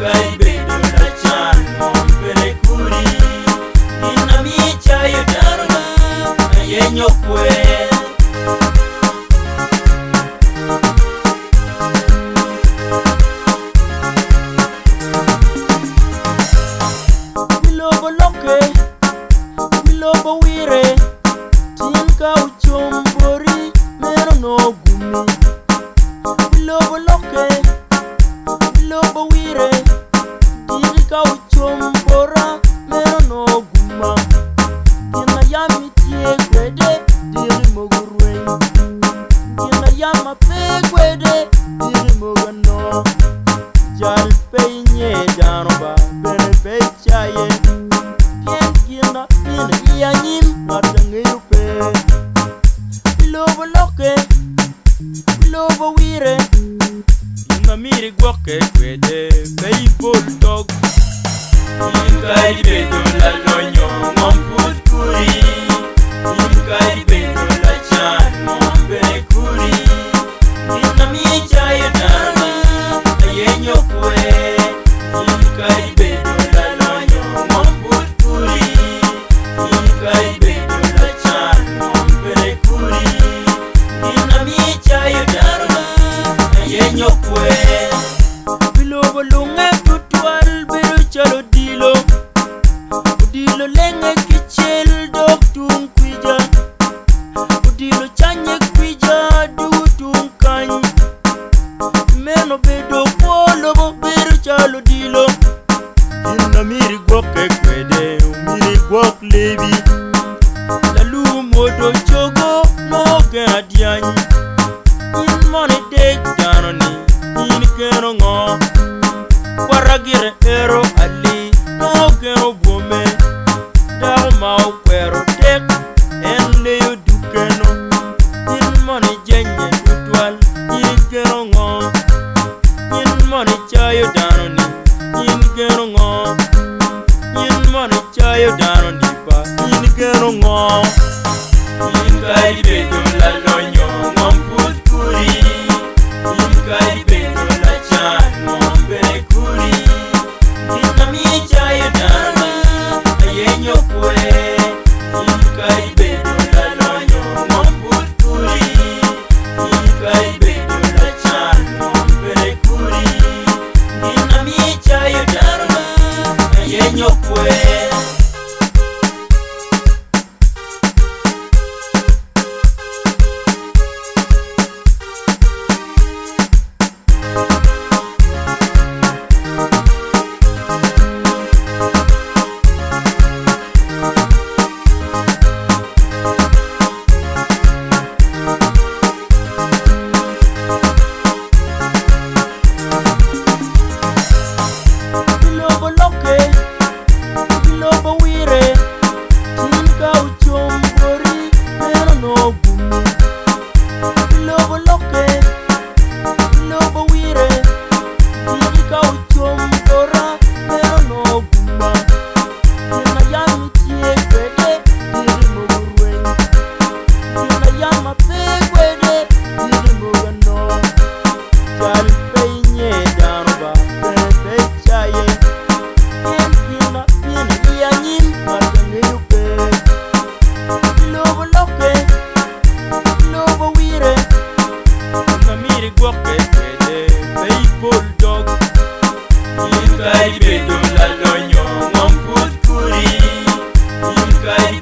kai bedo la chan mon pere kuri ina mi chayo darga yenyo kwe Bilobo loke bilobo wire tin ka uchombori mero no gumi bilobo loke bilobo wire tin ka uchombora mero no guma kina yami tie kwede diri mogurwen kina yama pe kwede diri mogano jal penye danoba bene pechaye kien kina ina yanyim matangirupe bilobo loke bilobo wire ina miri gwoke kwede pei bulldog inkai bedo la lonyo ngomput kuri inkai bedo la chan ngombe kuri ina mi chayo dana yenyo kwe inkai bedo la lonyo ngomput kuri inkai bedo la chan ngombe kuri ina mi chayo dana yenyo kwe bilobo lunge tutwal biro chalo dilo udilo lenge kichel dok tung kwija udilo chanye kwija du tung kany meno bedo kwolobo biro chalo dilo inna miri gwoke kwede miri gwok lebi lalu modo chogo noge adiany in mone dek danoni in keno ngo waragire ero ali no geno bome dawo mau kwero tek en leyo dukeno in mone jenye tutwal in geno ngo in mone chayo danoni in geno ngo in mone chayo danoni pa in geno ngo in kai bedo la lonyo ngomput kuri in kai bedo la chan ngombe kuri ina mi chayo dana yenyo kwe in kai bedo la lonyo ngomput kuri in kai bedo la chan ngombe kuri ina mi chayo dana yenyo kwe bilobo loke bilobo wire tin ka uchombori mero no gumi bilobo loke bilobo wire tin ka uchombora mero no guma kina yami tie kwede diri mogurwen kina yama pe kwede diri mogano jal penye danoba bene pechaye kien kina yanyim matangirupe bilobo loke bilobo wire ina miri gwoke kwede pei bulldog inkai bedo la lonyo ngomput kuri inkai